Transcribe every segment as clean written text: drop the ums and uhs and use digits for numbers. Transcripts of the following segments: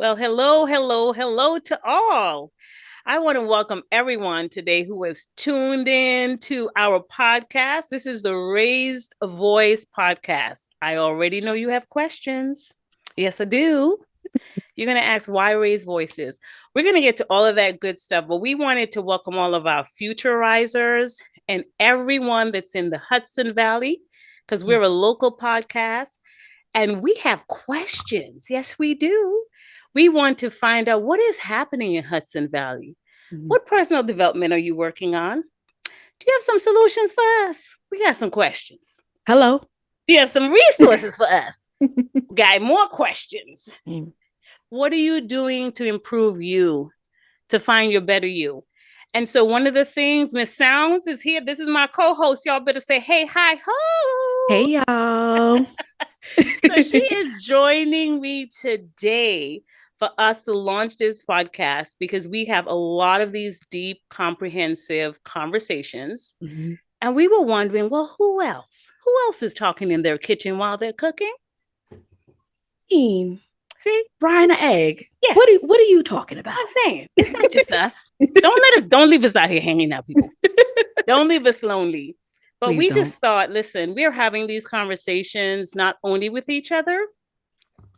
Well, hello, hello, hello to all. I want to welcome everyone today who has tuned in to our podcast. This is the Raised Voice podcast. I already know you have questions. Yes, I do. You're going to ask why raise voices. We're going to get to all of that good stuff, but we wanted to welcome all of our future risers and everyone that's in the Hudson Valley because we're a Yes. local podcast and we have questions. Yes, we do. We want to find out what is happening in Hudson Valley. Mhm. What personal development are you working on? Do you have some solutions for us? We got some questions. Hello. Do you have some resources for us? Got more questions. Mm. What are you doing to improve you, to find your better you? And so one of the things, Mz Soundz is here. This is my co-host. Y'all better say, hey, hi, ho. Hey, y'all. So she is joining me today for us to launch this podcast because we have a lot of these deep, comprehensive conversations. Mhm. And we were wondering, well, who else? Who else is talking in their kitchen while they're cooking? Mean, See? Frying an egg. Yeah. What are you talking about? I'm saying it's not just us. Don't leave us out here hanging out, people. Don't leave us lonely. But Please we don't. just thought, listen, we're having these conversations not only with each other,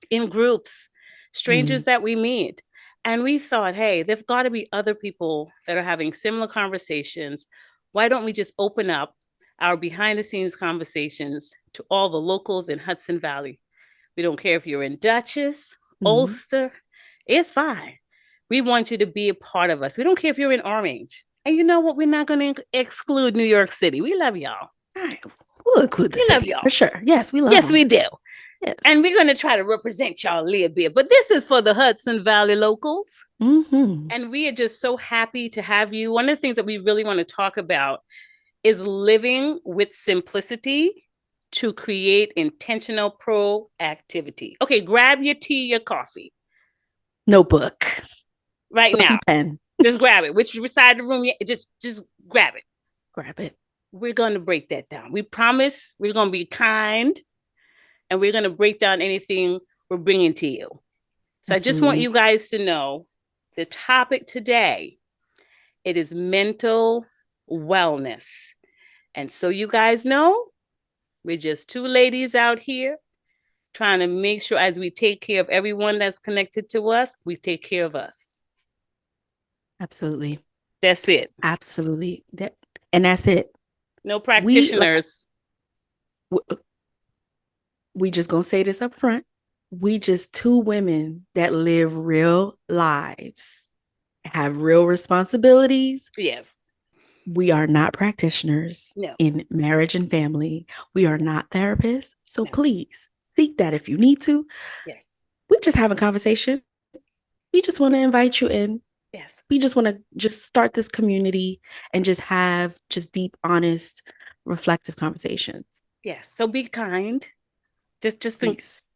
in groups, strangers Mhm. that we meet. And we thought, hey, there've got to be other people that are having similar conversations. Why don't we just open up our behind the scenes conversations to all the locals in Hudson Valley? We don't care if you're in Dutchess, Mhm. Ulster, it's fine. We want you to be a part of us. We don't care if you're in Orange. And you know what? We're not going to exclude New York City. We love y'all. All right. We'll include the We love city for y'all. sure. Yes, we love Yes, them. we do. And Yes. we're going to try to represent y'all a little bit. But this is for the Hudson Valley locals. Hmm. And we are just so happy to have you. One of the things that we really want to talk about is living with simplicity to create intentional proactivity. Okay, grab your tea, your coffee Notebook. right Book now. and pen. Just grab it. Which side of the room? Just grab it. Grab it. We're going to break that down. We promise we're going to be kind and we're going to break down anything we're bringing to you. So I just want Absolutely. you guys to know the topic today, it is mental wellness. And so you guys know, we're just two ladies out here trying to make sure as we take care of everyone that's connected to us, we take care of us. Absolutely. That's it. Absolutely. And that's it. No We like practitioners. we just gonna say this up front. We just two women that live real lives, have real responsibilities. Yes. We are not practitioners No. in marriage and family. We are not therapists. So No. please seek that if you need to. Yes. We just have a conversation. We just want to invite you in. Yes. We just want to just start this community and just have just deep, honest, reflective conversations. Yes. So be kind. Just think, Please.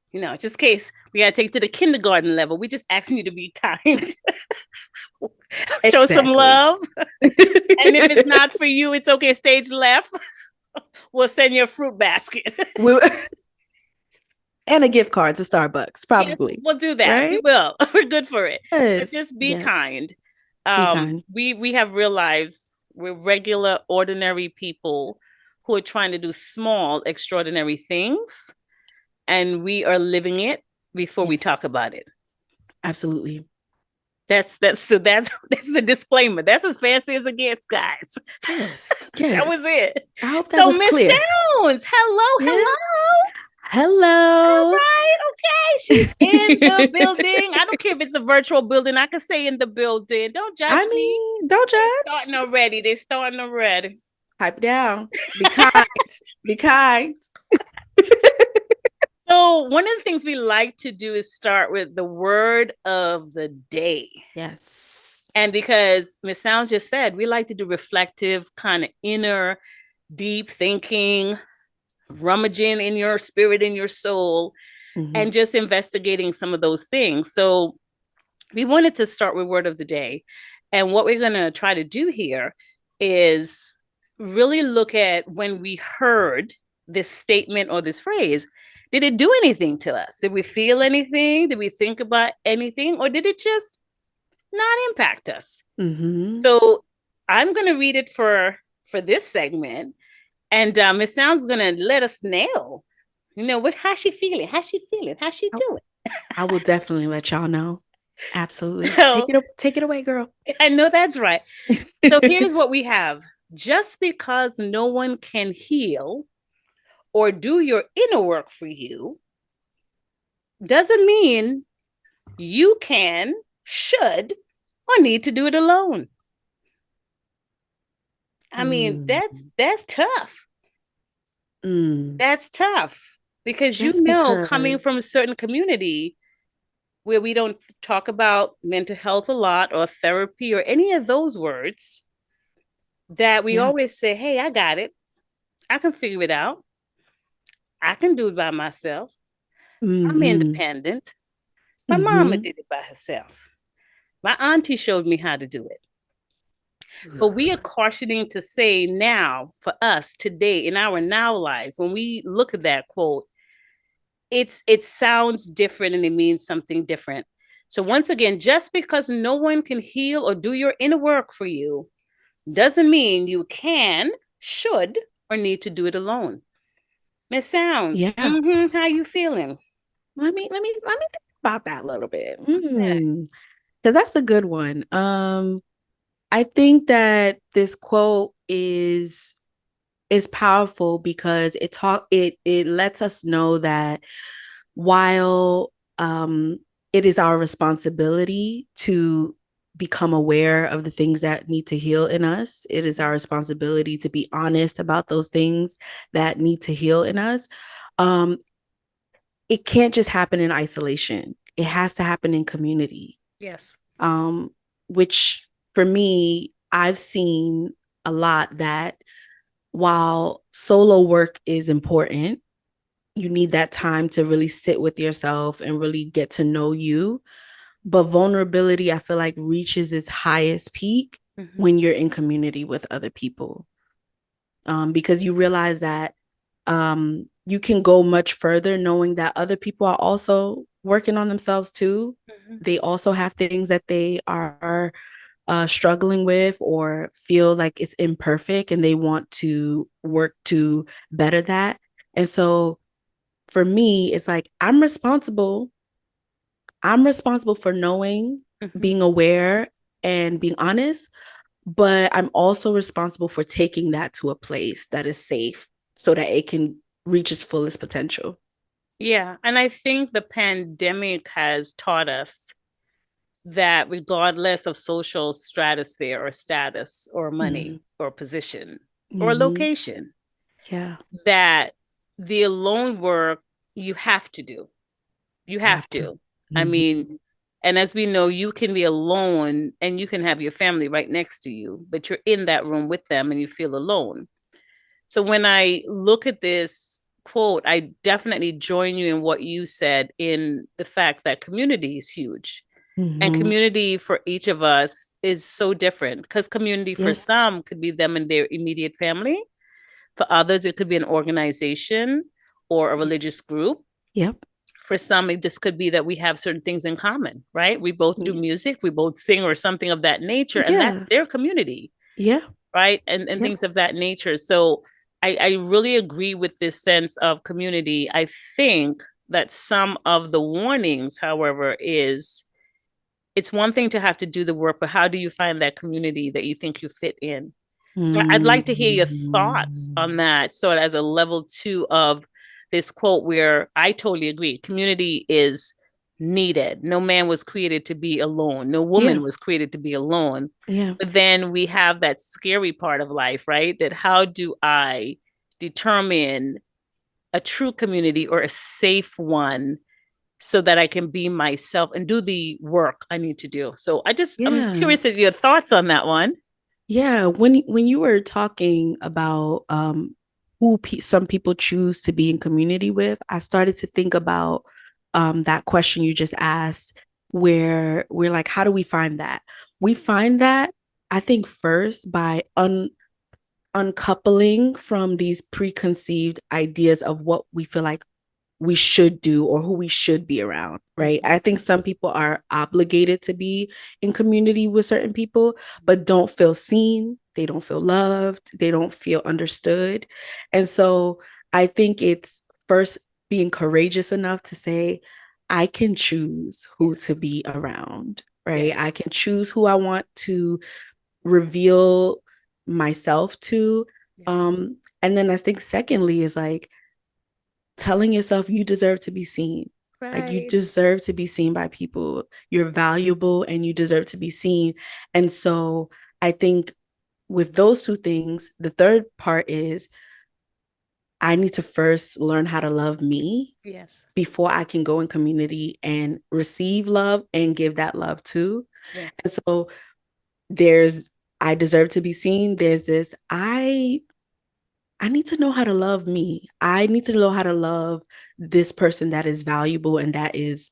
just in case we gotta take it to the kindergarten level. We just asking you to be kind. Show some Exactly. love. And if it's not for you, it's okay. Stage left. We'll send you a fruit basket. We- and a gift card to Starbucks, Yes, probably. we'll do that. We Right? will. We're good for it. But Yes. just be Yes. kind. Be kind. We have real lives. We're regular, ordinary people who are trying to do small, extraordinary things, and we are living it before we talk Yes. about it. Absolutely. That's the disclaimer. That's as fancy as it gets, guys. Yes. That was Yes. it. I hope that So was Mz clear. Soundz, hello, Yes. hello. All Hello. right, okay. She's in the building. I don't care if it's a virtual building. I can say in the building. Don't I judge me. mean, don't They judge. starting already. They starting already. Pipe it down. Be kind. Be kind. So one of the things we like to do is start with the word of the day. Yes. And because Mz Soundz just said, we like to do reflective, kind of inner, deep thinking, rummaging in your spirit, in your soul, Mhm. and just investigating some of those things. So we wanted to start with word of the day. And what we're going to try to do here is really look at when we heard this statement or this phrase, Did it do anything to us? Did we feel anything? Did we think about anything? Or did it just not impact us? Mm-hmm. So I'm going to read it for this segment. And Ms. Soundz gonna let us know, what how's she feeling? How's she feeling? How's she doing? I will definitely let y'all know. Absolutely. So Take it away, girl. I know that's right. So here's what we have. Just because no one can heal or do your inner work for you doesn't mean you can, should, or need to do it alone. I mean, that's tough. Mm. That's tough because Just coming because. from a certain community where we don't talk about mental health a lot or therapy or any of those words, that we Yeah. always say, hey, I got it. I can figure it out. I can do it by myself. I'm Mm-hmm. independent. My mama Mm-hmm. did it by herself. My auntie showed me how to do it. But we are cautioning to say now, for us today, in our now lives, when we look at that quote, it sounds different and it means something different. So once again, just because no one can heal or do your inner work for you doesn't mean you can, should, or need to do it alone. Ms. Soundz, Yeah. how you feeling? Let me think about that a little bit. What's that? Because that's a good one. I think that this quote is powerful because it lets us know that while it is our responsibility to become aware of the things that need to heal in us, it is our responsibility to be honest about those things that need to heal in us. Um, it can't just happen in isolation. It has to happen in community. Yes. Um, which for me, I've seen a lot that while solo work is important, you need that time to really sit with yourself and really get to know you. But vulnerability, I feel like, reaches its highest peak Mm-hmm. when you're in community with other people. Because you realize that you can go much further knowing that other people are also working on themselves too. Mm-hmm. They also have things that they are struggling with or feel like it's imperfect and they want to work to better that. And so for me, it's like I'm responsible for knowing, Mm-hmm. being aware, and being honest, but I'm also responsible for taking that to a place that is safe so that it can reach its fullest potential. Yeah. And I think the pandemic has taught us that regardless of social stratosphere or status or Mm-hmm. money or position or Mm-hmm. location, Yeah, that the alone work you have to do. You you have have to. to. I Mm-hmm. mean, and as we know, you can be alone and you can have your family right next to you, but you're in that room with them and you feel alone. So when I look at this quote, I definitely join you in what you said in the fact that community is huge. And Mm-hmm. community for each of us is so different because community for Yes. some could be them and their immediate family. For others, it could be an organization or a religious group. Yep. For some, it just could be that we have certain things in common, right? We both do Yeah. music, we both sing or something of that nature, and that's Yeah. their community, Yeah. right? And Yep. things of that nature. So I really agree with this sense of community. I think that some of the warnings, however, is it's one thing to have to do the work, but how do you find that community that you think you fit in? So I'd like to hear your thoughts Mm-hmm. on that. So as a level two of this quote, where I totally agree, community is needed. No man was created to be alone. No Yeah. woman was created to be alone. Yeah. But then we have that scary part of life, right? That how do I determine a true community or a safe one so that I can be myself and do the work I need to do. So I'm Yeah. curious of your thoughts on that one. Yeah, when you were talking about some people choose to be in community with, I started to think about that question you just asked, where we're like, how do we find that? We find that, I think, first by uncoupling from these preconceived ideas of what we feel like we should do or who we should be around, right? Mm-hmm. I think some people are obligated to be in community with certain people, but don't feel seen, they don't feel loved, they don't feel understood. And so I think it's first being courageous enough to say, I can choose who to Yes. be around, right? I Yes. can choose who I want to reveal myself to. Yeah. And then I think secondly is like telling yourself you deserve to be seen. Like you Right. deserve to be seen by people. You're valuable and you deserve to be seen. And so I think with those two things, the third part is I need to first learn how to love me Yes. before I can go in community and receive love and give that love too. Yes. And so there's I deserve to be seen. There's this I need to know how to love me. I need to know how to love this person that is valuable and that is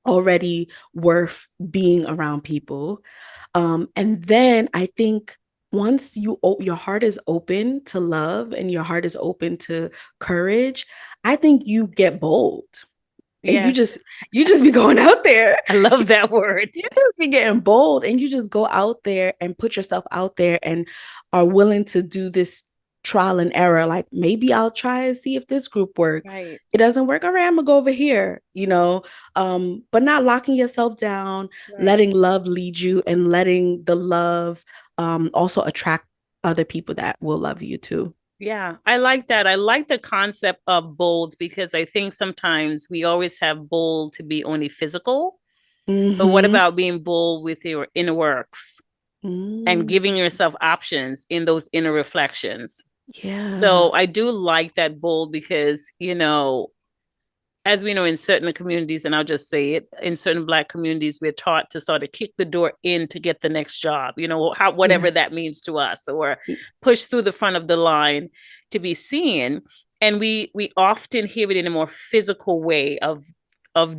already worth being around people. And then I think once your heart is open to love and your heart is open to courage, I think you get bold and you Yes. just you just be going out there. I love that word. You just be getting bold and you just go out there and put yourself out there and are willing to do this trial and error. Like maybe I'll try and see if this group works. Right. It doesn't work. All right, I'm gonna go over here, but not locking yourself down, Right. letting love lead you and letting the love also attract other people that will love you too. Yeah, I like that. I like the concept of bold because I think sometimes we always have bold to be only physical. But what Mm-hmm. about being bold with your inner works and Mm, giving yourself options in those inner reflections? yeah. So I do like that bold because, as we know, in certain communities, and I'll just say it, in certain Black communities, we're taught to sort of kick the door in to get the next job, whatever Yeah. that means to us, or push through the front of the line to be seen. And we often hear it in a more physical way of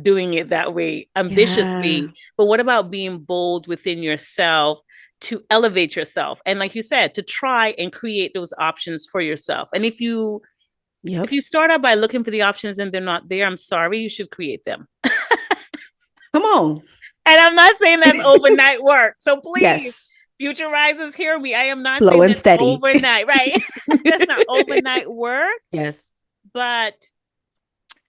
doing it that way Yeah. ambitiously. But what about being bold within yourself to elevate yourself? And like you said, to try and create those options for yourself. And if Yep. you start out by looking for the options and they're not there, I'm sorry, you should create them. Come on. And I'm not saying that's overnight work. So please, Yes. future risers, hear me. I am not Slow saying and that's steady. overnight, right? That's not overnight work, Yes. but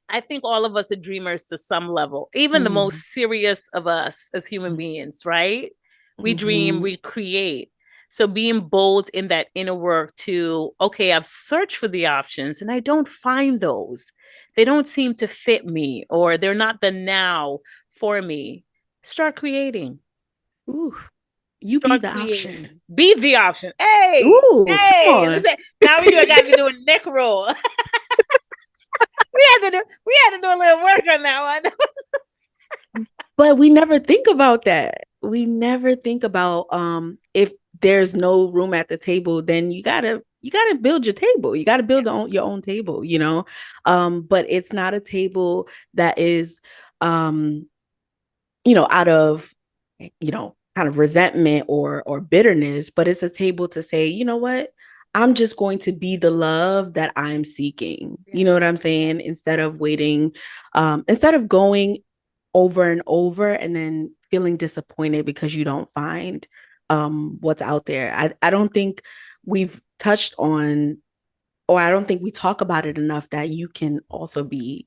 I think all of us are dreamers to some level, even the Mm. most serious of us as human beings, right? We dream, Mm-hmm. we create. So being bold in that inner work to, okay, I've searched for the options and I don't find those. They don't seem to fit me or they're not the now for me. Start creating. Ooh, you be Start the creating. option. Be the option. Hey, Ooh, come hey, on. now we got to be doing neck roll. We had to do a little work on that one. But we never think about that. We never think about if there's no room at the table, then you gotta build your table. You gotta build your own table, you know. But it's not a table that is um out of kind of resentment or bitterness, but it's a table to say, you know what, I'm just going to be the love that I'm seeking. You Yes. know what I'm saying? Instead of waiting, instead of going over and over and then feeling disappointed because you don't find what's out there. I don't think we've touched on, or I don't think we talk about it enough, that you can also be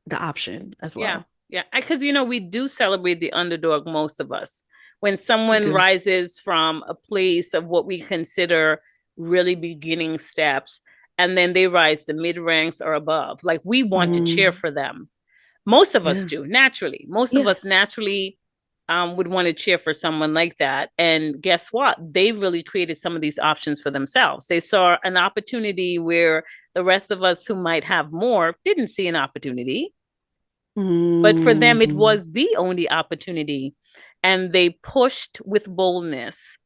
the option as Yeah. well. Yeah. Because, we do celebrate the underdog, most of us. When We someone do. rises from a place of what we consider really beginning steps, and then they rise to mid ranks or above, like we want to cheer Mm, for them. Most of us yeah. do naturally. Most of Yeah. us naturally would want to cheer for someone like that. And guess what? They really created some of these options for themselves. They saw an opportunity where the rest of us who might have more didn't see an opportunity. But for them, it Mm, was the only opportunity. And they pushed with boldness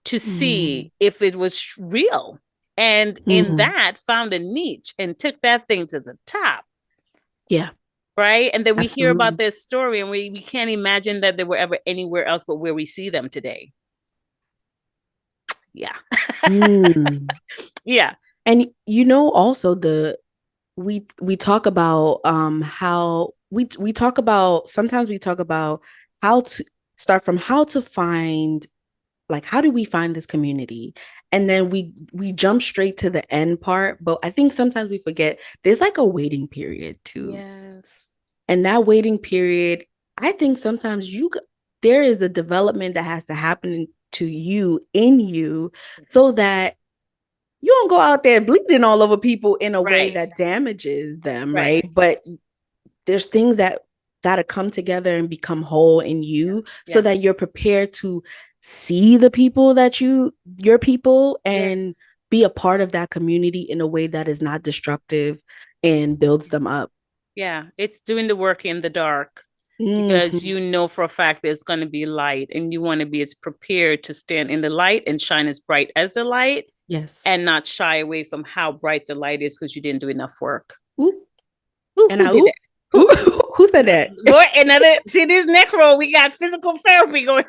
to mm, see if it was real. And in mm. that, found a niche and took that thing to the top. Yeah, Right. And then we hear about absolutely. their story and we can't imagine that they were ever anywhere else but where we see them today. Yeah. Mm. Yeah. And also we talk about how we talk about sometimes we talk about how to start from how to find, like, how do we find this community, and then we jump straight to the end part, but I think sometimes we forget there's like a waiting period too. Yes. And that waiting period, I think sometimes there is a development that has to happen to you in you, Yes. so that you don't go out there bleeding all over people in a way Right. that damages them, Right. right? But there's things that got to come together and become whole in Yeah. you, so Yeah. that you're prepared to see the people that your people, and Yes. be a part of that community in a way that is not destructive and builds them up. Yeah. It's doing the work in the dark because Mm-hmm. you know for a fact there's going to be light and you want to be as prepared to stand in the light and shine as bright as the light and Yes. not shy away from how bright the light is because you didn't do enough work. Ooh. And Who I did ooh, that? Who? ooh, who said that? Go another. See this necro. We got physical therapy going.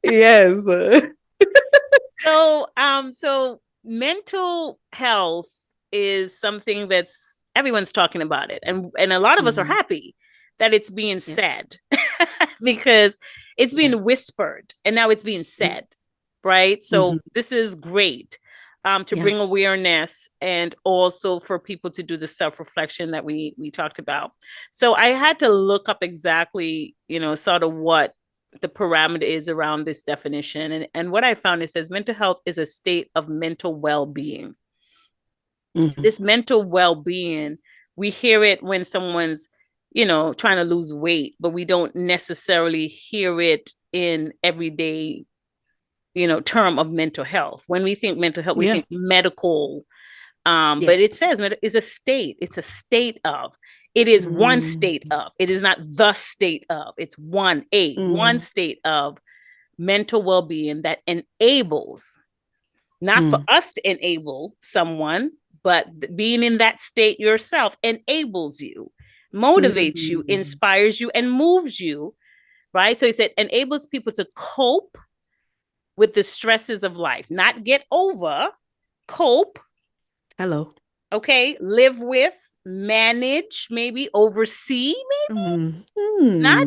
Yes. So mental health is something that's everyone's talking about it, and a lot of us are Mm-hmm. happy that it's being Yes. said because it's being Yes. whispered and now it's being said, right? Mm-hmm. So this is great to Yeah. bring awareness and also for people to do the self-reflection that we talked about. So I had to look up exactly, sort of what the parameter is around this definition. And what I found, it says mental health is a state of mental well-being. Mm-hmm. This mental well-being, we hear it when someone's, trying to lose weight, but we don't necessarily hear it in everyday, term of mental health. When we think mental health, we Yeah. think medical. But it Yes. says it's a state. It's a state of. It is one Mm-hmm. state of. It is not the state of. It's one Mm-hmm. state of mental well-being that enables, not for us to enable someone, but being in that state yourself enables you, motivates you, Mm-hmm. inspires you, and moves you, right? So he said enables people to cope with the stresses of life, not get over, cope, Hello. okay, live with, manage, maybe oversee, Mm-hmm. not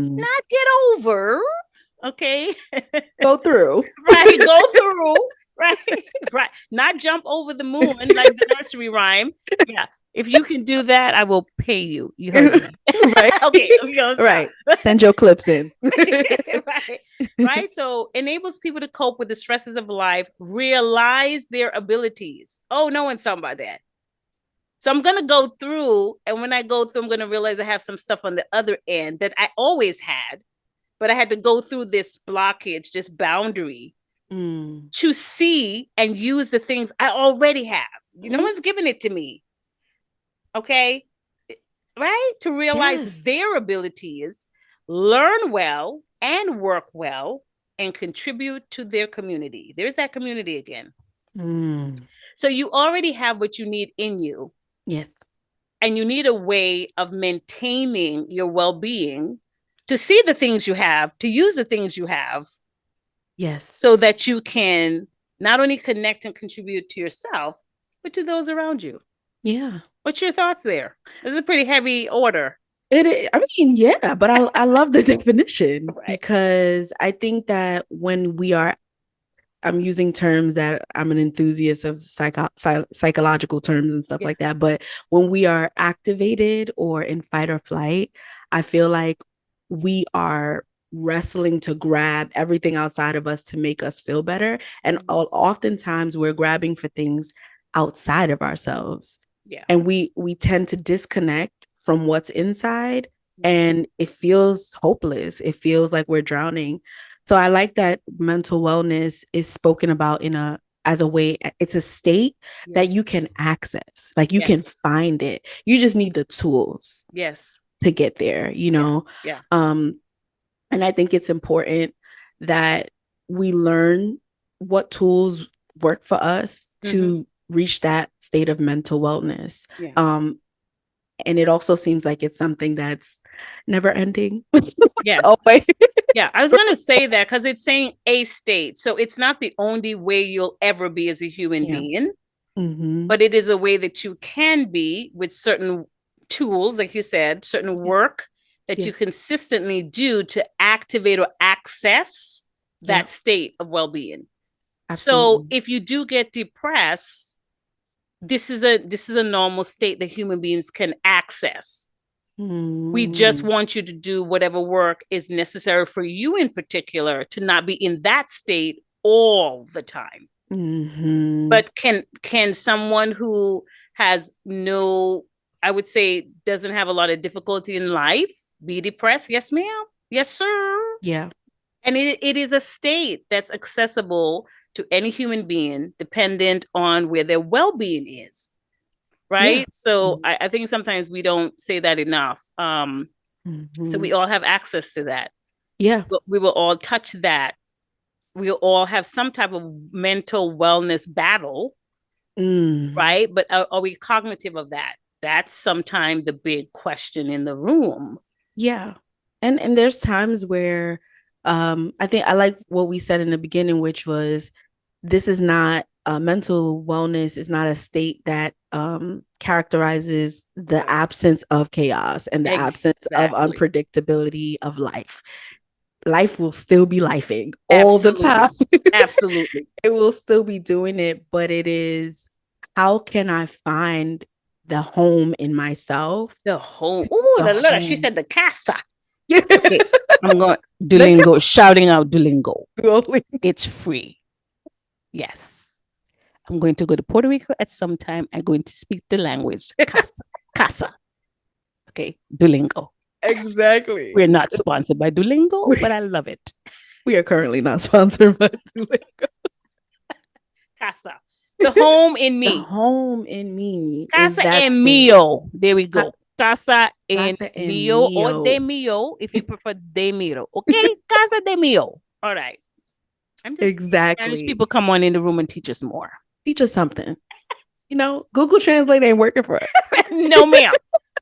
get over, okay. Go through. Right, go through, right, right, not jump over the moon like the nursery rhyme. Yeah, if you can do that, I will pay you. You heard me. Right. Okay, we gonna stop. Right. Send your clips in. Right, right. So enables people to cope with the stresses of life, realize their abilities. Oh, no one's talking about that. So I'm gonna go through, and when I go through, I'm gonna realize I have some stuff on the other end that I always had, but I had to go through this blockage, this boundary Mm. to see and use the things I already have. No one's giving it to me. Okay. Right? To realize Yes. their abilities, learn well and work well, and contribute to their community. There's that community again. Mm. So you already have what you need in you, Yes. and you need a way of maintaining your well being to see the things you have, to use the things you have, so Yes. that you can not only connect and contribute to yourself, but to those around you. Yeah. What's your thoughts there? This is a pretty heavy order. It is, I mean, yeah, but I love the definition, Right. because I think that when we are, I'm using terms that I'm an enthusiast of psychological terms and stuff Yeah. like that. But when we are activated or in fight or flight, I feel like we are wrestling to grab everything outside of us to make us feel better. And oftentimes we're grabbing for things outside of ourselves. Yeah. And we tend to disconnect from what's inside, Yeah. and it feels hopeless. It feels like we're drowning. So I like that mental wellness is spoken about in a as a way, it's a state that you can access. Like you can Yes. find it. You just need the tools Yes. to get there, you Yeah. know. Yeah. And I think it's important that we learn what tools work for us to reach that state of mental wellness. Yeah. And it also seems like it's something that's never ending. Yes. Always. Yeah. I was going to say that because it's saying a state. So it's not the only way you'll ever be as a human Yeah. being. but it is a way that you can be with certain tools, like you said, certain work that you consistently do to activate or access that state of well-being. Absolutely. So if you do get depressed, this is a normal state that human beings can access. We just want you to do whatever work is necessary for you in particular to not be in that state all the time. But can someone who has no, I would say, doesn't have a lot of difficulty in life be depressed? Yes, ma'am. Yes, sir. Yeah. And it is a state that's accessible to any human being, dependent on where their well-being is. Right. Yeah. So I think sometimes we don't say that enough. So we all have access to that. Yeah. We will all touch that. We'll all have some type of mental wellness battle. Right. But are we cognitive of that? That's sometimes the big question in the room. Yeah. And there's times where I think I like what we said in the beginning, which was this is not mental wellness is not a state that characterizes the absence of chaos and the absence of unpredictability of life. Life will still be lifing all the time. Absolutely. It will still be doing it, but it is, how can I find the home in myself? The home. Oh, she said the casa. Okay, I'm going Duolingo, shouting out Duolingo. It's free. Yes. I'm going to go to Puerto Rico at some time. I'm going to speak the language. Casa. Okay, Duolingo. Exactly. We're not sponsored by Duolingo, but I love it. We are currently not sponsored by Duolingo. Casa. The home in me. The home in me. Casa en mío. There we go. Casa en mío or de mío, if you prefer de mío. Okay? Casa de mío. All right. I'm just exactly. Spanish people come on in the room and teach us more. Teach us something. You know, Google Translate ain't working for us. No, ma'am.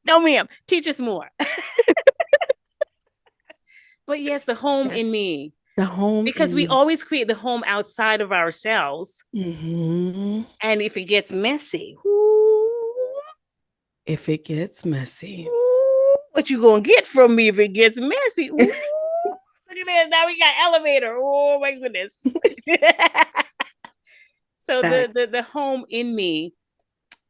No, ma'am. Teach us more. But yes, the home in me. The home. Because we always create the home outside of ourselves. And if it gets messy. If it gets messy. What you gonna get from me if it gets messy? Look at this. Now we got elevator. Oh my goodness. So the home in me,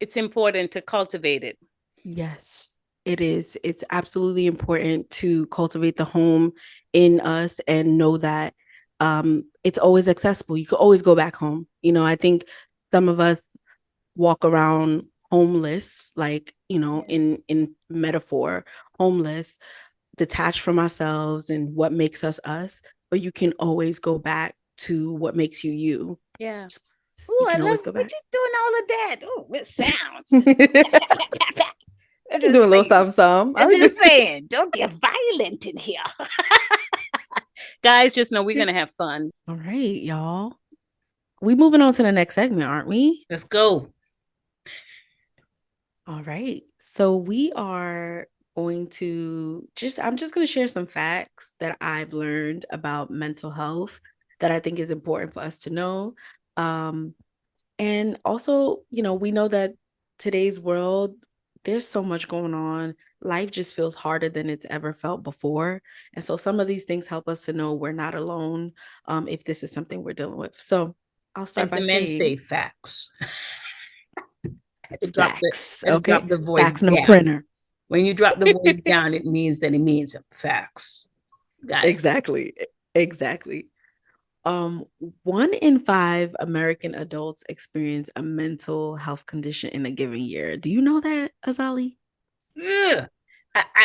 it's important to cultivate it. Yes, it is. It's absolutely important to cultivate the home in us and know that it's always accessible. You can always go back home. You know, I think some of us walk around homeless, like, you know, in metaphor, homeless, detached from ourselves and what makes us us, but you can always go back to what makes you you. Yeah. Oh, I love what you doing all of that. Oh, it sounds. I'm doing a little something. I'm just saying, don't get violent in here. Guys, just know we're going to have fun. All right, y'all. We moving on to the next segment, aren't we? Let's go. All right. So we are going to I'm just going to share some facts that I've learned about mental health that I think is important for us to know. And also, you know, we know that today's world, there's so much going on. Life just feels harder than it's ever felt before. And so some of these things help us to know we're not alone if this is something we're dealing with. So I'll start by saying. Say facts. Facts. Drop the voice facts, no down. Printer. When you drop the voice down, it means that it means facts. Got it. Exactly. 1 in 5 American adults experience a mental health condition in a given year. Do you know that, Azalee? Yeah.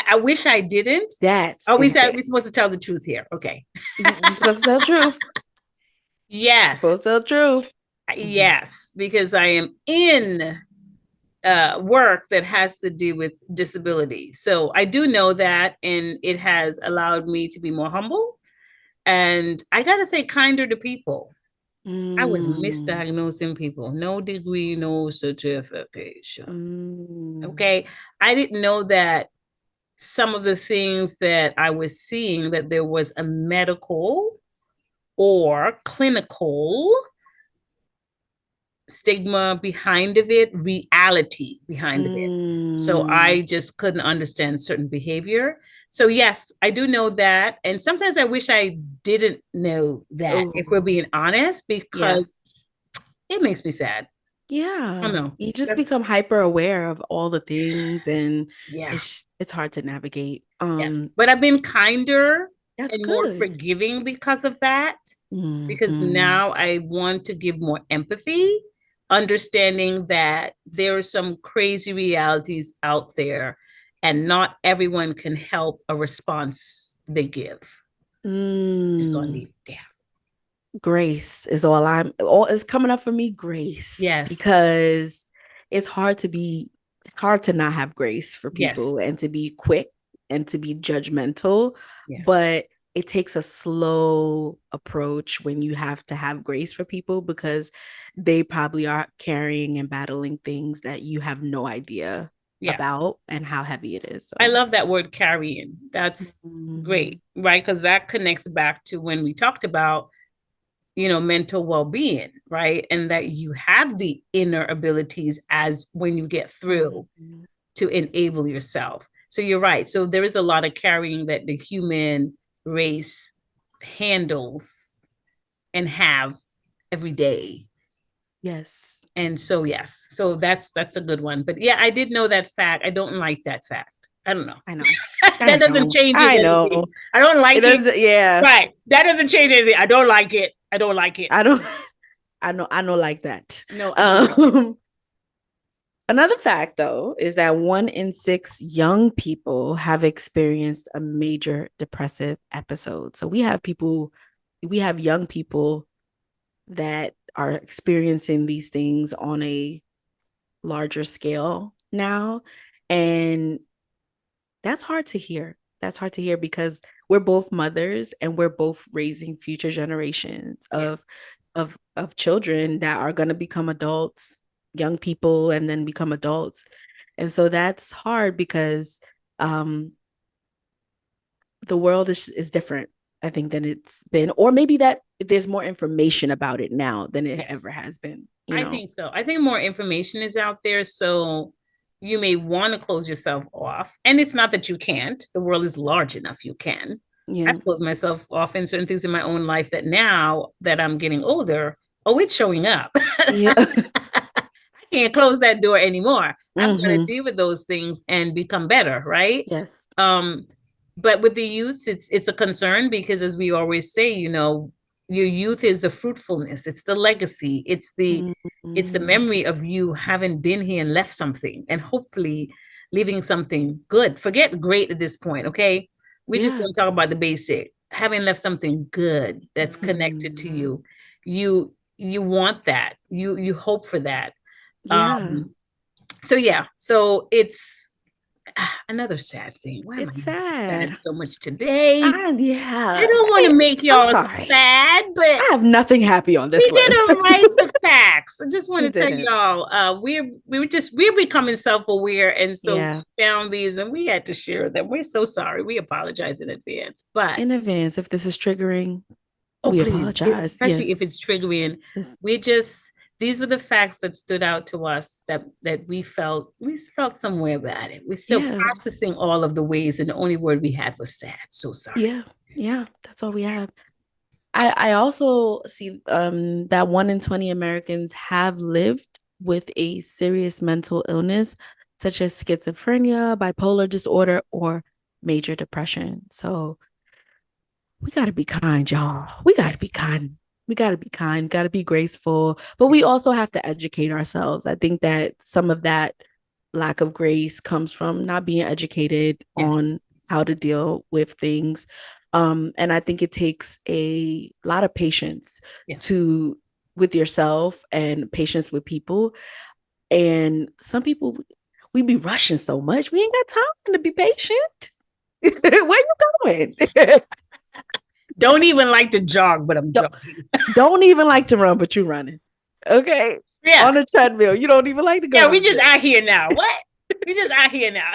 I wish I didn't. We're supposed to tell the truth here. Okay. You're supposed to tell the truth. Yes. You're supposed to tell the truth. Yes, because I am in work that has to do with disability. So I do know that, and it has allowed me to be more humble. And I gotta say, kinder to people. I was misdiagnosing people. No degree, no certification. Okay. I didn't know that some of the things that I was seeing, that there was a medical or clinical stigma behind of it, reality behind of it. So I just couldn't understand certain behavior. So yes, I do know that. And sometimes I wish I didn't know that, if we're being honest, Yeah. because it makes me sad. I Yeah. don't know. You just That's, become hyper aware of all the things, and yeah. it's hard to navigate. Yeah. But I've been kinder That's and more good. forgiving because of that. Because Hmm. now I want to give more empathy, understanding that there are some crazy realities out there and not everyone can help a response they give. It's going to Mm. be there. Grace is all is coming up for me, grace, Yes. because it's hard to not have grace for people Yes. and to be quick and to be judgmental, Yes. but it takes a slow approach when you have to have grace for people, because they probably are carrying and battling things that you have no idea Yeah. about and how heavy it is. I So, love that word carrying. That's mm, great, right? Because that connects back to when we talked about, mental well-being, right? And that you have the inner abilities as when you get through mhm. to enable yourself. So you're right. So there is a lot of carrying that the human race handles and have every day. Yes, And so yes, so that's a good one. But yeah, I did know that fact. I don't like that fact. I don't know. I know. That I doesn't know. change I know. anything. I don't It like it. doesn't, yeah. Right. That doesn't change anything. I don't like it. I don't like it. I don't I know like that. No, I don't like it. Another fact though is that 1 in 6 young people have experienced a major depressive episode. So we have young people that are experiencing these things on a larger scale now. And that's hard to hear. That's hard to hear because we're both mothers and we're both raising future generations Yeah. of children that are going to become adults, young people, and then become adults. And so that's hard because um, the world is different, I think, than it's been, or maybe that there's more information about it now than it Yes. ever has been. I think so. I think more information is out there. So you may want to close yourself off. And it's not that you can't, the world is large enough, you can. Yeah, I've closed myself off in certain things in my own life that now that I'm getting older, oh, it's showing up. yeah. I can't close that door anymore. I've got to Mm-hmm. deal with those things and become better, right? Yes. Um, but with the youths, it's a concern because, as we always say, your youth is the fruitfulness, it's the legacy, it's the Mm-hmm. memory of you having been here and left something, and hopefully leaving something good. Forget great at this point, okay? We're just Yeah. going to talk about the basic. Having left something good that's connected to Mm-hmm. you, you want that. You hope for that. Yeah. Um, so yeah, so it's another sad thing. Why am I It's sad sad. so much today? I Yeah. don't want to make I'm y'all sorry. sad, but I have nothing happy on we this list. didn't write the facts. I just want We to tell didn't. y'all, we're becoming self-aware, and so Yeah. we found these and we had to share them. We're so sorry. We apologize in advance, but In advance, if this is triggering, oh, we please, apologize. especially Yes. if it's triggering. It's, We just These were the facts that stood out to us that we felt some way about it. We're still yeah. processing all of the ways, and the only word we had was sad. So sorry. Yeah. Yeah. That's all we have. I also see that 1 in 20 Americans have lived with a serious mental illness, such as schizophrenia, bipolar disorder, or major depression. So we got to be kind, y'all. We got to be Yes. kind. We got to be kind, got to be graceful, but we also have to educate ourselves. I think that some of that lack of grace comes from not being educated Yes. on how to deal with things. And I think it takes a lot of patience Yeah. to with yourself and patience with people. And some people, we be rushing so much, we ain't got time to be patient. Where you going? Don't even like to jog, but I'm don't, jogging. don't even like to run, but you running. Okay. Yeah. On a treadmill. You don't even like to go Yeah, to we the just gym. out here now. What? We just out here now.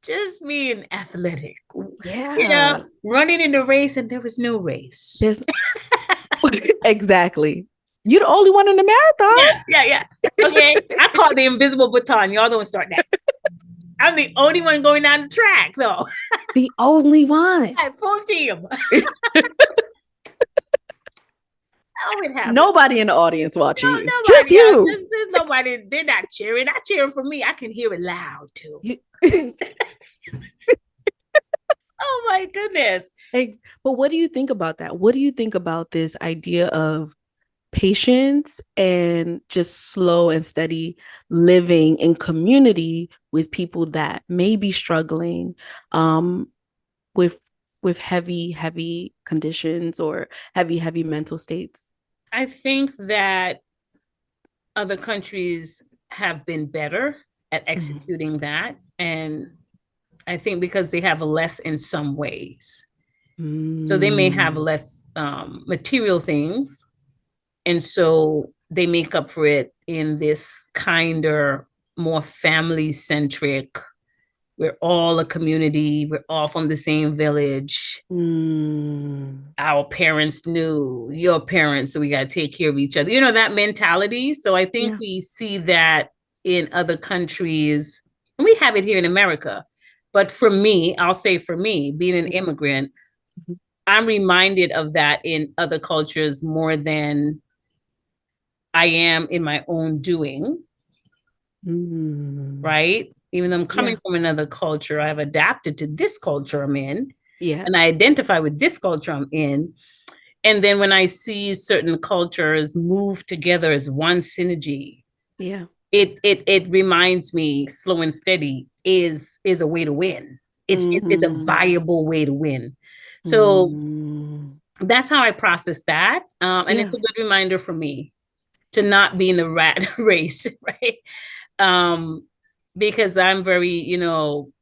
just being athletic. Yeah. Running in the race, and there was no race. There's exactly. You're the only one in the marathon. Yeah. Okay. I call it the invisible baton. Y'all don't start that. I'm the only one going down the track, though. The only one. Full team. Oh, it happens. Nobody in the audience watching you. Just Nobody else. you. There's nobody. They're not cheering. Not cheering for me. I can hear it loud too. Oh my goodness. Like, but what do you think about that? What do you think about this idea of patience and just slow and steady living in community with people that may be struggling with heavy conditions or heavy mental states? I think that other countries have been better at executing that, and I think because they have less in some ways. So they may have less material things, and so they make up for it in this kinder, more family-centric, we're all a community, we're all from the same village. Our parents knew your parents, so we got to take care of each other. You know, that mentality. So I think we see that in other countries, and we have it here in America. But for me, I'll say for me, being an immigrant, I'm reminded of that in other cultures more than I am in my own doing. Right? Even though I'm coming from another culture, I've adapted to this culture I'm in. Yeah. And I identify with this culture I'm in. And then when I see certain cultures move together as one synergy, it reminds me slow and steady is a way to win. It's a viable way to win. So that's how I process that. And it's a good reminder for me to not be in the rat race, right? Because I'm very, you know,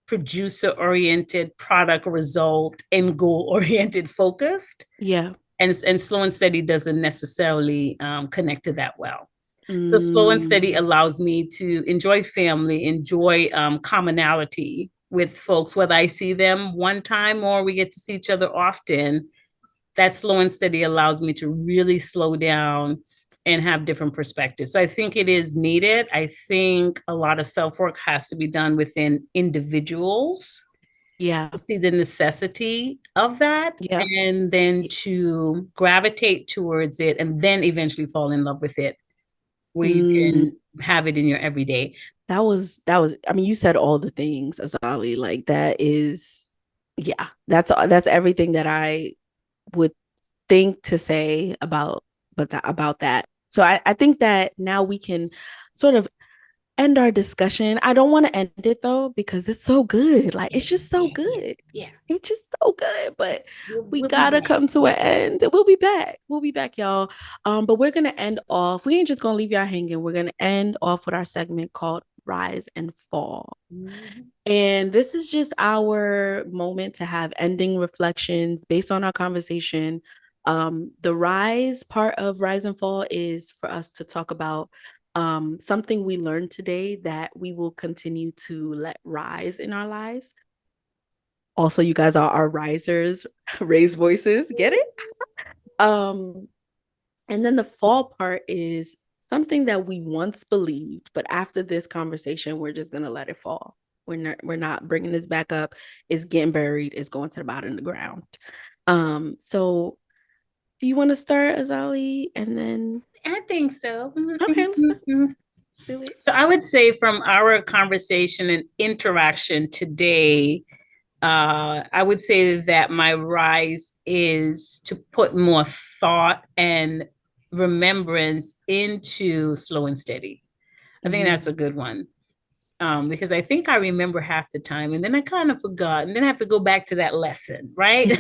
producer oriented, product result, and goal oriented focused. Yeah. And slow and steady doesn't necessarily connect to that well. So slow and steady allows me to enjoy family, enjoy commonality with folks, whether I see them one time or we get to see each other often. That slow and steady allows me to really slow down and have different perspectives. So I think it is needed. I think a lot of self-work has to be done within individuals. Yeah. To see the necessity of that. Yeah. And then to gravitate towards it and then eventually fall in love with it, where you can have it in your everyday. That was, I mean, you said all the things, Azalee. Like that is, yeah, that's everything that I would think to say about that. So I think that now we can sort of end our discussion. I don't want to end it though, because it's so good. Like it's just so good. Yeah. It's just so good. But we'll gotta come to an end. We'll be back. We'll be back, y'all. But we're gonna end off. We ain't just gonna leave y'all hanging. We're gonna end off with our segment called Rise and Fall. And this is just our moment to have ending reflections based on our conversation. The rise part of Rise and Fall is for us to talk about something we learned today that we will continue to let rise in our lives. Also, you guys are our risers, raise voices, get it? And then the fall part is something that we once believed, but after this conversation, we're just gonna let it fall. We're not bringing this back up. It's getting buried. It's going to the bottom of the ground. So do you want to start, Azalee? And then I think so. Okay, let's do it. So I would say from our conversation and interaction today, I would say that my rise is to put more thought and remembrance into slow and steady. I think that's a good one. Because I think I remember half the time and then I kind of forgot and then I have to go back to that lesson, right?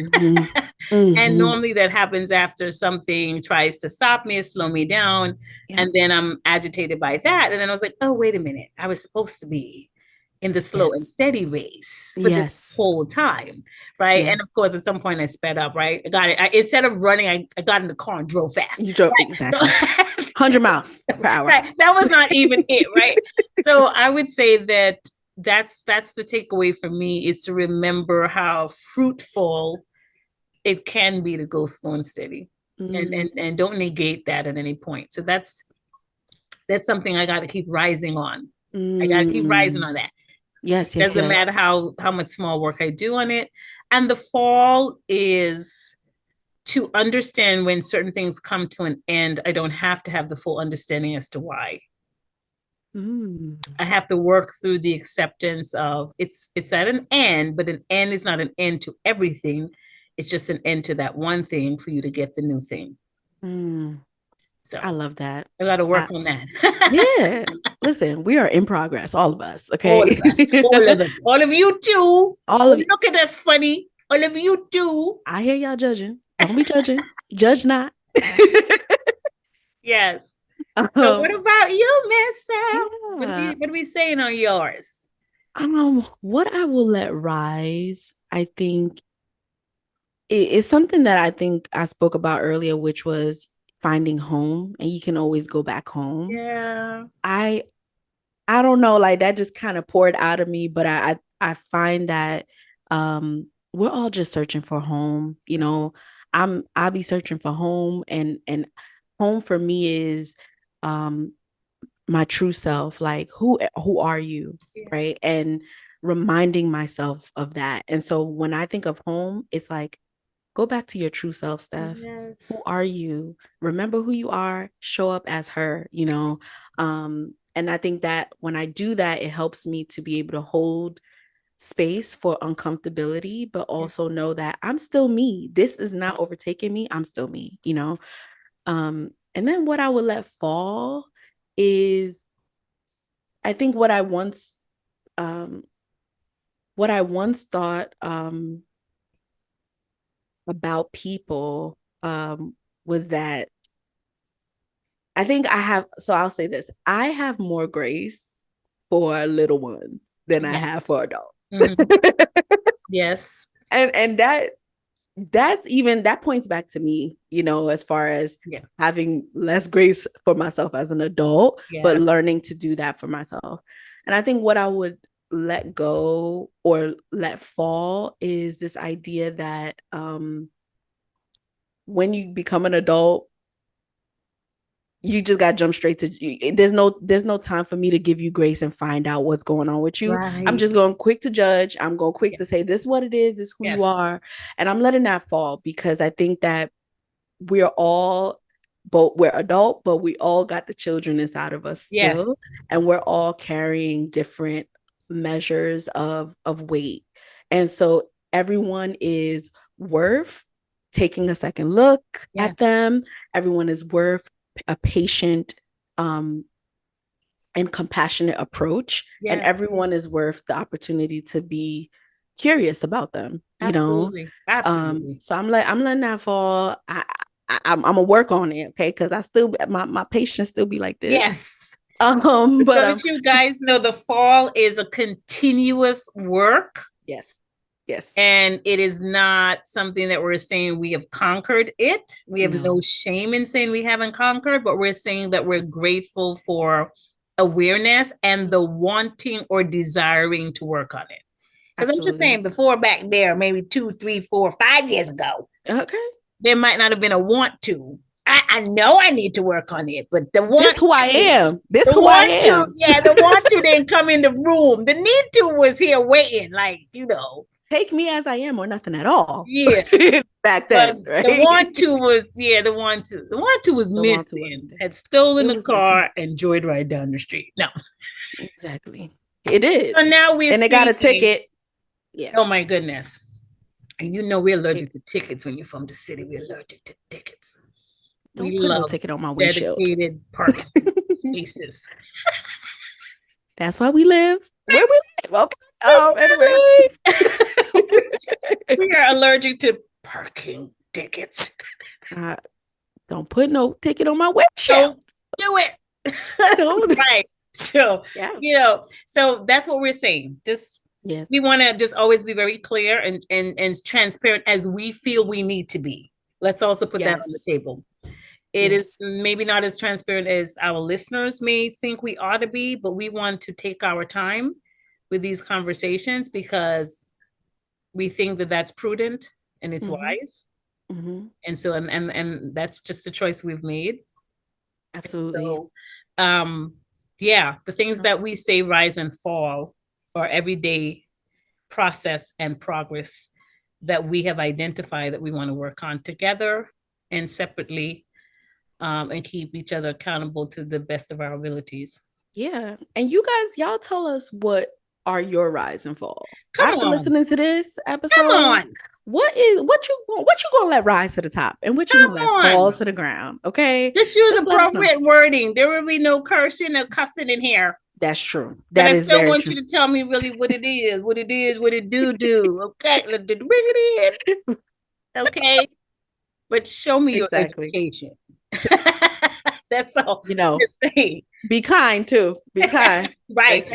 And normally that happens after something tries to stop me or slow me down. And then I'm agitated by that. And then I was like, oh, wait a minute. I was supposed to be in the slow and steady race for this whole time, right? And of course, at some point I sped up, right? I got it. Instead of running, I got in the car and drove fast. You drove, right? Exactly. So 100 miles per hour. Right. That was not even it, right? So I would say that that's the takeaway for me, is to remember how fruitful it can be to go slow and steady. and don't negate that at any point. So that's something I got to keep rising on. I got to keep rising on that. Yes, yes, Doesn't yes. matter how much small work I do on it. And the fall is to understand when certain things come to an end. I don't have to have the full understanding as to why. I have to work through the acceptance of it's at an end, but an end is not an end to everything. It's just an end to that one thing for you to get the new thing. So I love that. I got to work on that. Yeah. Listen, we are in progress, all of us. Okay. All of us. All of us. All of you too. All of you. Look at us funny. All of you too. I hear y'all judging. Don't be judging. Judge not. Yes. So what about you, Mz Soundz? Yeah. What are we saying on yours? What I will let rise, I think, is something that I think I spoke about earlier, which was finding home, and you can always go back home. Yeah. I don't know, like that just kind of poured out of me, but I find that we're all just searching for home. You know, I'll be searching for home, and home for me is my true self. Like who are you? Yeah. Right. And reminding myself of that. And so when I think of home, it's like, go back to your true self, Steph. Yes. Who are you? Remember who you are, show up as her, you know. And I think that when I do that, it helps me to be able to hold space for uncomfortability, but also know that I'm still me. This is not overtaking me. I'm still me, you know. And then what I would let fall is, I think what I once thought about people was that I think I'll say this, I have more grace for little ones than I have for adults. Yes. And that points back to me, you know, as far as having less grace for myself as an adult, but learning to do that for myself. And I think what I would let go or let fall is this idea that when you become an adult, you just got to jump straight to, there's no time for me to give you grace and find out what's going on with you. Right. I'm just going quick to judge. I'm going quick to say, this is what it is, this is who you are. And I'm letting that fall, because I think that we're adult, but we all got the children inside of us still. And we're all carrying different measures of weight. And so everyone is worth taking a second look at them. Everyone is worth a patient and compassionate approach. And everyone is worth the opportunity to be curious about them. Absolutely. You know? Absolutely. So I'm letting that fall. I'm gonna work on it, okay? Because I still my patience still be like this. Yes. But so that you guys know, the fall is a continuous work. Yes. And it is not something that we're saying we have conquered it. We have no shame in saying we haven't conquered, but we're saying that we're grateful for awareness and the wanting or desiring to work on it. Because I'm just saying, before, back there, maybe 2, 3, 4, 5 years ago, there might not have been a want to. I know I need to work on it, but the want this who to, I am. This the who want I am. To, the want to didn't come in the room. The need to was here waiting, like, you know. Take me as I am or nothing at all. Yeah. Back then, right? The want to was, the want to was missing. Had stolen the car and joyed right down the street. No. Exactly. It is. So now we're and they got a ticket. Yes. Oh my goodness. And you know we're allergic to tickets when you're from the city. We're allergic to tickets. Don't put no ticket on my windshield. Dedicated parking spaces. That's why we live where we live. Okay. Anyway. We are allergic to parking tickets. Don't put no ticket on my windshield. Don't do it. Right. So, so that's what we're saying. Just we want to just always be very clear and transparent as we feel we need to be. Let's also put that on the table. It is maybe not as transparent as our listeners may think we ought to be, but we want to take our time with these conversations because we think that that's prudent and it's wise. And so, and that's just a choice we've made. Absolutely. So, yeah, the things that we say rise and fall are everyday process and progress that we have identified that we want to work on together and separately, and keep each other accountable to the best of our abilities. Yeah. And you guys, y'all tell us what are your rise and fall. Come After on. listening to this episode, Come on. what you gonna let rise to the top and what you gonna let fall to the ground? Okay. Just use appropriate wording. There will be no cursing or cussing in here. That's true. But I still want you to tell me really what it is, what it do. Okay, let's bring it in. Okay. But show me your education. That's all. You know, be kind too. Be kind. Right.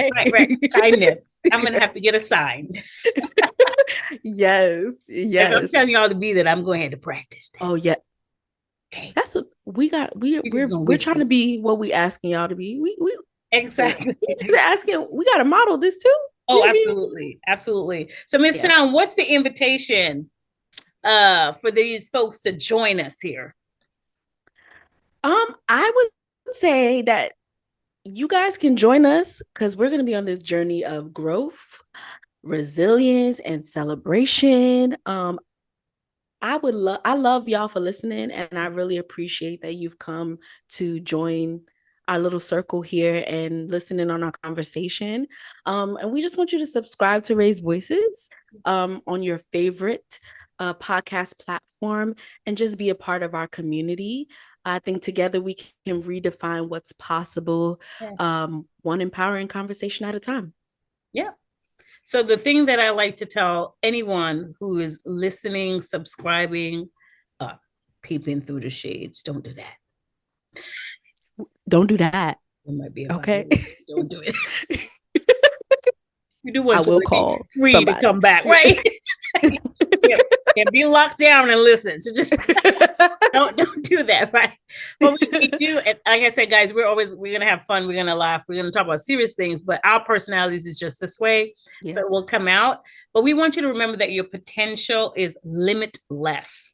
Kindness. I'm gonna have to get a sign. Yes. If I'm telling y'all to be that, I'm going to have to practice that. Oh yeah. Okay. We're trying to be what we asking y'all to be. We exactly. Asking. We got to model this too. Oh, absolutely, absolutely. So, Mz Soundz, what's the invitation for these folks to join us here? I would say that you guys can join us because we're going to be on this journey of growth, resilience, and celebration. I love y'all for listening, and I really appreciate that you've come to join our little circle here and listening on our conversation. And we just want you to subscribe to Raise Voices on your favorite podcast platform and just be a part of our community. I think together we can redefine what's possible, one empowering conversation at a time. Yeah. So the thing that I like to tell anyone who is listening, subscribing, peeping through the shades, don't do that. Don't do that. It might be okay. Don't do it. You do want I will call free somebody to come back, right? Can't be locked down and listen. So just don't do that, right? But we do, and like I said, guys, we're gonna have fun. We're gonna laugh. We're gonna talk about serious things, but our personalities is just this way, so it will come out. But we want you to remember that your potential is limitless.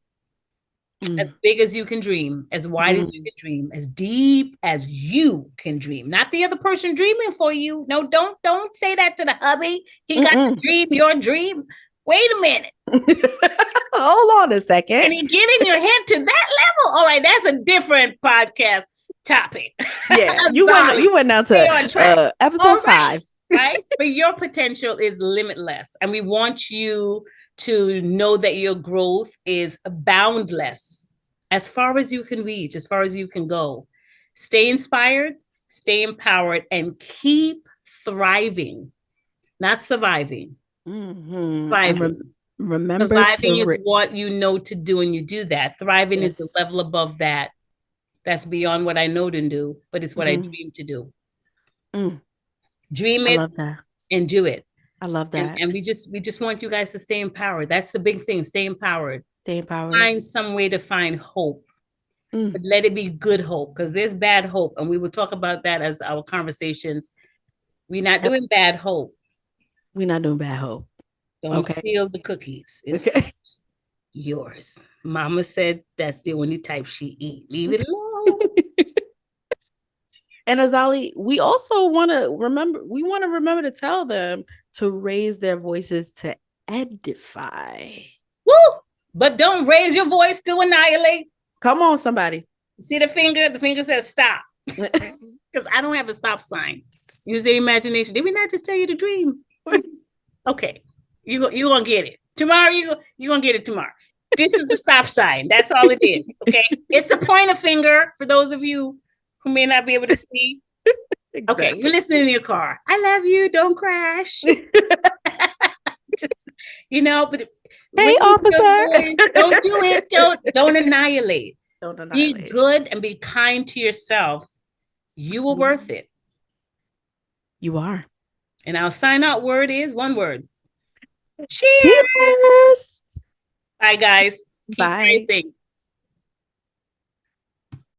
As big as you can dream, as wide as you can dream, as deep as you can dream. Not the other person dreaming for you. No, don't say that to the hubby. He got to dream your dream. Wait a minute. Hold on a second. And he get in your head to that level. All right, that's a different podcast topic. Yeah, you went down to episode 5. Right? But your potential is limitless. And we want you to know that your growth is boundless as far as you can reach, as far as you can go. Stay inspired, stay empowered, and keep thriving, not surviving. Thriving. Remember, surviving is what you know to do, and you do that. Thriving is the level above that. That's beyond what I know to do, but it's what I dream to do. Dream it and do it. I love that. And we just want you guys to stay empowered. That's the big thing. Stay empowered. Stay empowered. Find some way to find hope. But let it be good hope, because there's bad hope. And we will talk about that as our conversations. We're not doing bad hope. We're not doing bad hope. Don't steal the cookies. It's yours. Mama said that's the only type she eat. Leave it alone. And Azalee, we also want to remember to tell them to raise their voices to edify. Woo! But don't raise your voice to annihilate. Come on, somebody. See the finger? The finger says stop. Because I don't have a stop sign. Use the imagination. Did we not just tell you to dream? Okay. You're going to get it. Tomorrow, you're going to get it tomorrow. This is the stop sign. That's all it is. Okay? It's the pointer finger for those of you who may not be able to see. Exactly. Okay, you're listening in your car. I love you. Don't crash. But hey, officer, don't do it. Don't annihilate. Be good and be kind to yourself. You are worth it. You are. And our sign out word is one word. Cheers. Bye, guys. Bye. Keep racing.